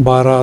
12,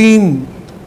3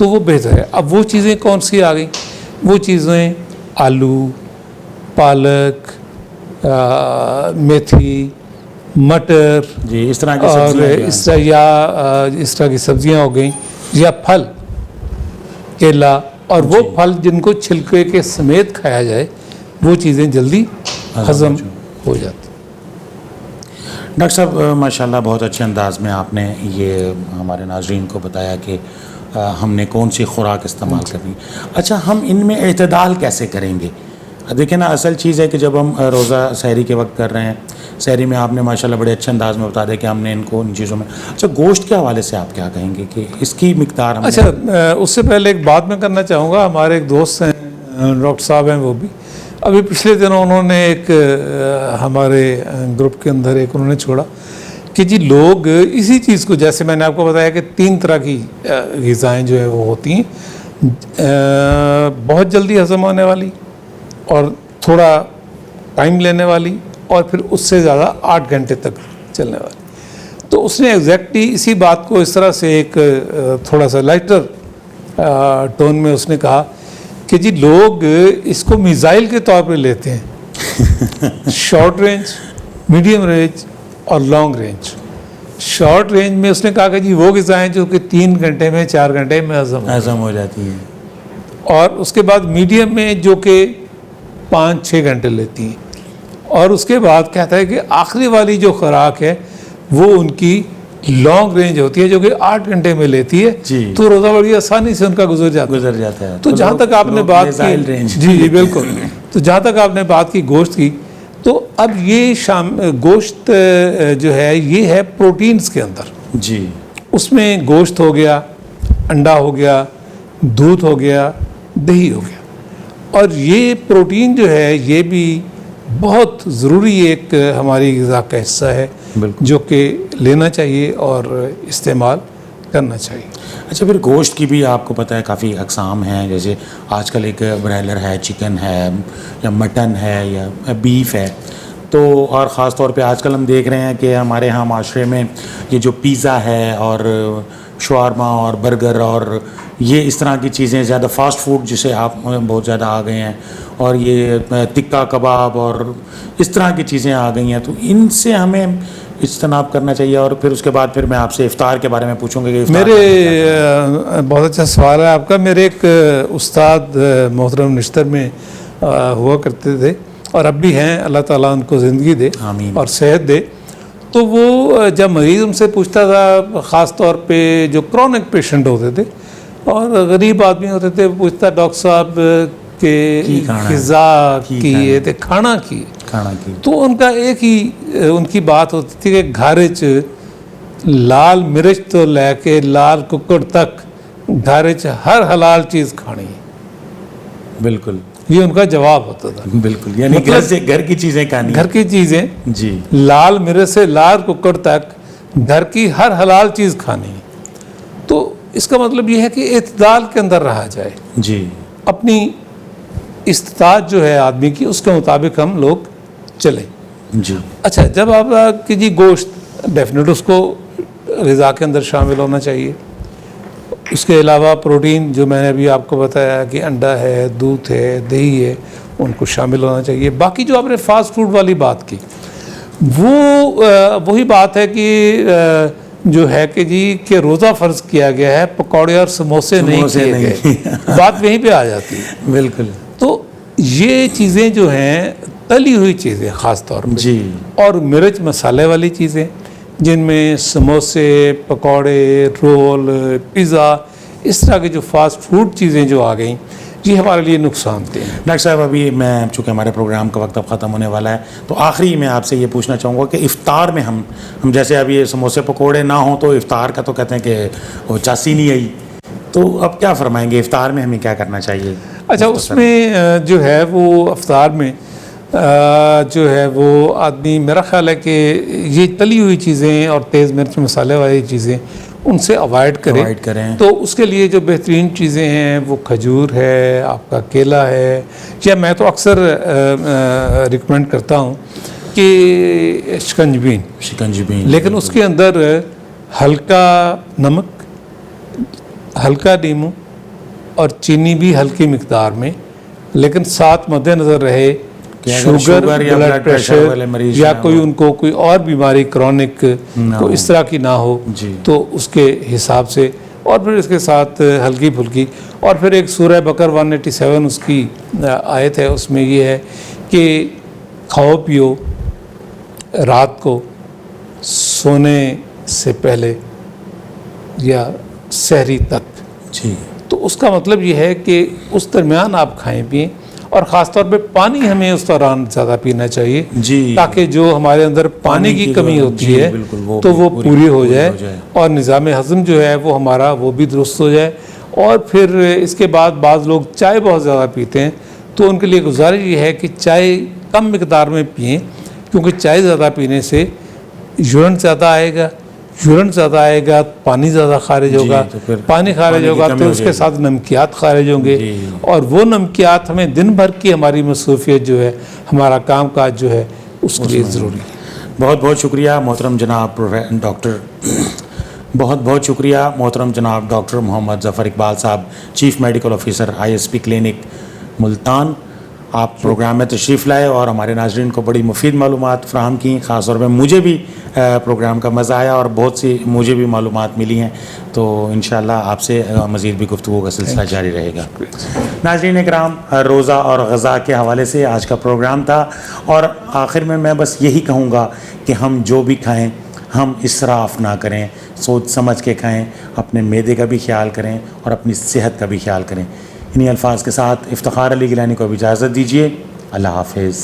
تو وہ بہتر ہے. اب وہ چیزیں کون سی آ گئیں؟ وہ چیزیں آلو، پالک، میتھی، مٹر، جی اس طرح کی اور سبزیاں اس طرح کی سبزیاں ہو گئیں، یا پھل، کیلا، اور وہ پھل جن کو چھلکے کے سمیت کھایا جائے وہ چیزیں جلدی ہضم ہو جاتی. ڈاکٹر صاحب ماشاءاللہ بہت اچھے انداز میں آپ نے یہ ہمارے ناظرین کو بتایا کہ ہم نے کون سی خوراک استعمال کرنی. اچھا ہم ان میں اعتدال کیسے کریں گے؟ دیکھیں نا اصل چیز ہے کہ جب ہم روزہ سحری کے وقت کر رہے ہیں، سحری میں آپ نے ماشاءاللہ بڑے اچھے انداز میں بتا دیا کہ ہم نے ان چیزوں میں. اچھا گوشت کے حوالے سے آپ کیا کہیں گے کہ اس کی مقدار ہم اچھا اس سے پہلے ایک بات میں کرنا چاہوں گا. ہمارے ایک دوست ہیں ڈاکٹر صاحب ہیں، وہ بھی ابھی پچھلے دنوں انہوں نے ایک ہمارے گروپ کے اندر ایک انہوں نے چھوڑا کہ جی لوگ اسی چیز کو، جیسے میں نے آپ کو بتایا کہ 3 طرح کی غذائیں جو ہے وہ ہوتی ہیں، بہت جلدی ہضم ہونے والی اور تھوڑا ٹائم لینے والی اور پھر اس سے زیادہ 8 گھنٹے تک چلنے والی. تو اس نے ایگزیکٹلی اسی بات کو اس طرح سے ایک تھوڑا سا لائٹر ٹون میں اس نے کہا کہ جی لوگ اس کو میزائل کے طور پہ لیتے ہیں، شارٹ رینج، میڈیم رینج اور لانگ رینج. شارٹ رینج میں اس نے کہا کہ جی وہ غذائیں جو کہ 3 گھنٹے میں 4 گھنٹے میں ہضم ہو جاتی ہیں، اور اس کے بعد میڈیم میں جو کہ 5-6 گھنٹے لیتی ہیں، اور اس کے بعد کہتا ہے کہ آخری والی جو خوراک ہے وہ ان کی لانگ رینج ہوتی ہے جو کہ 8 گھنٹے میں لیتی ہے. جی تو روزہ بڑی آسانی سے ان کا گزر جاتا ہے. تو جہاں تک آپ نے بات کی، جی بالکل، تو جہاں تک آپ نے بات کی گوشت کی، تو اب یہ گوشت جو ہے یہ ہے پروٹینز کے اندر. جی اس میں گوشت ہو گیا، انڈا ہو گیا، دودھ ہو گیا، دہی ہو گیا، اور یہ پروٹین جو ہے یہ بھی بہت ضروری ایک ہماری غذا کا حصہ ہے جو کہ لینا چاہیے اور استعمال کرنا چاہیے. اچھا پھر گوشت کی بھی آپ کو پتہ ہے کافی اقسام ہیں، جیسے آج کل ایک برائلر ہے، چکن ہے، یا مٹن ہے، یا بیف ہے. تو اور خاص طور پہ آج کل ہم دیکھ رہے ہیں کہ ہمارے ہاں معاشرے میں یہ جو پیزا ہے اور شاورما اور برگر اور یہ اس طرح کی چیزیں زیادہ فاسٹ فوڈ جسے آپ بہت زیادہ آ گئے ہیں، اور یہ تکہ کباب اور اس طرح کی چیزیں آ گئی ہیں. تو ان سے ہمیں اجتناب کرنا چاہیے. اور پھر اس کے بعد پھر میں آپ سے افطار کے بارے میں پوچھوں گا کہ میرے بہت اچھا سوال ہے آپ کا. میرے ایک استاد محترم نشتر میں ہوا کرتے تھے اور اب بھی ہیں، اللہ تعالیٰ ان کو زندگی دے آمین اور صحت دے. تو وہ جب مریض ان سے پوچھتا تھا، خاص طور پہ جو کرونک پیشنٹ ہوتے تھے اور غریب آدمی ہوتے تھے، وہ پوچھتا ڈاکٹر صاحب کہ غذا کی ہے کھانا کی، تو ان کا ایک ہی ان کی بات ہوتی تھی کہ گھارچ لال مرچ تو لے کے لال ککڑ تک گھارچ ہر حلال چیز کھانی ہے. بالکل یہ ان کا جواب ہوتا تھا. بالکل، یعنی گھر کی چیزیں کھانی، گھر کی چیزیں، جی لال مرچ سے لال ککڑ تک گھر کی ہر حلال چیز کھانی ہے. تو اس کا مطلب یہ ہے کہ اعتدال کے اندر رہا جائے. جی اپنی استطاعت جو ہے آدمی کی اس کے مطابق ہم لوگ چلیں. جی اچھا جب آپ کہ جی گوشت ڈیفینیٹ اس کو غذا کے اندر شامل ہونا چاہیے. اس کے علاوہ پروٹین جو میں نے ابھی آپ کو بتایا کہ انڈا ہے، دودھ ہے، دہی ہے، ان کو شامل ہونا چاہیے. باقی جو آپ نے فاسٹ فوڈ والی بات کی وہ وہی بات ہے کہ جو ہے کہ جی کہ روزہ فرض کیا گیا ہے، پکوڑے اور سموسے نہیں کیے گئے. بات وہیں پہ آ جاتی ہے. بالکل. تو یہ چیزیں جو ہیں تلی ہوئی چیزیں خاص طور پہ، جی، اور مرچ مسالے والی چیزیں جن میں سموسے، پکوڑے، رول، پیزا، اس طرح کے جو فاسٹ فوڈ چیزیں جو آ گئیں یہ ہمارے لیے نقصان دہ ہیں. ڈاکٹر صاحب ابھی میں چونکہ ہمارے پروگرام کا وقت اب ختم ہونے والا ہے تو آخری میں آپ سے یہ پوچھنا چاہوں گا کہ افطار میں ہم جیسے ابھی یہ سموسے پکوڑے نہ ہوں تو افطار کا تو کہتے ہیں کہ وہ چاسی نہیں آئی، تو اب کیا فرمائیں گے افطار میں ہمیں کیا کرنا چاہیے؟ اچھا اس میں جو ہے وہ افطار میں جو ہے وہ آدمی میرا خیال ہے کہ یہ تلی ہوئی چیزیں اور تیز مرچ مسالے والی چیزیں ان سے اوائڈ کریں. تو اس کے لیے جو بہترین چیزیں ہیں وہ کھجور ہے، آپ کا کیلا ہے، یا میں تو اکثر ریکمینڈ کرتا ہوں کہ شکنجبین، لیکن اس کے اندر ہلکا نمک، ہلکا نیمو اور چینی بھی ہلکی مقدار میں، لیکن ساتھ مد نظر رہے کہ اگر شوگر شوگر یا بلڈ بلڈ پریشر والے پریشر مریض یا نہ کوئی ہو، ان کو کوئی اور بیماری کرونک کو اس طرح کی نہ ہو جی تو اس کے حساب سے، اور پھر اس کے ساتھ ہلکی پھلکی، اور پھر ایک سورہ بقر 187 اس کی آیت ہے، اس میں یہ ہے کہ کھاؤ پیو رات کو سونے سے پہلے یا سحری تک، جی تو اس کا مطلب یہ ہے کہ اس درمیان آپ کھائیں پئیں، اور خاص طور پہ پانی ہمیں اس دوران زیادہ پینا چاہیے جی تاکہ جو ہمارے اندر پانی کی کمی جو- ہوتی جی ہے بالکل تو وہ پوری ہو جائے، ہو جائے۔ اور نظام ہضم جو ہے وہ ہمارا وہ بھی درست ہو جائے۔ اور پھر اس کے بعد بعض لوگ چائے بہت زیادہ پیتے ہیں، تو ان کے لیے گزارش یہ ہے کہ چائے کم مقدار میں پئیں، کیونکہ چائے زیادہ پینے سے یورین زیادہ آئے گا، یورین زیادہ آئے گا پانی زیادہ خارج ہوگا، تو پھر پانی خارج پانی کی ہوگا کمی تو ہو اس کے جائے گی۔ ساتھ نمکیات خارج ہوں گے، جی۔ اور وہ نمکیات ہمیں دن بھر کی ہماری مصروفیت جو ہے، ہمارا کام کاج جو ہے، اس کے لیے ضروری ہے۔ بہت بہت شکریہ محترم جناب ڈاکٹر، بہت بہت شکریہ محترم جناب ڈاکٹر محمد ظفر اقبال صاحب، chief medical officer ISP clinic Multan. آپ پروگرام میں تشریف لائے اور ہمارے ناظرین کو بڑی مفید معلومات فراہم کی، خاص طور پہ مجھے بھی پروگرام کا مزہ آیا اور بہت سی مجھے بھی معلومات ملی ہیں، تو انشاءاللہ آپ سے مزید بھی گفتگو کا سلسلہ جاری رہے گا۔ ناظرین اکرام، روزہ اور غذا کے حوالے سے آج کا پروگرام تھا، اور آخر میں بس یہی کہوں گا کہ ہم جو بھی کھائیں ہم اسراف نہ کریں، سوچ سمجھ کے کھائیں، اپنے معدے کا بھی خیال کریں اور اپنی صحت کا بھی خیال کریں۔ انہی الفاظ کے ساتھ افتخار علی گیلانی کو بھی اجازت دیجیے، اللہ حافظ۔